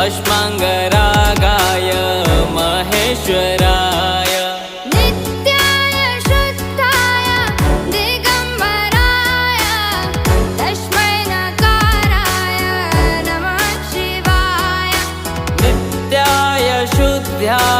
भस्माङ्गरागाय महेश्वराय नित्याय शुद्धाय दिगम्बराय तस्मै नकाराय नमः शिवाय नित्याय शुद्धाय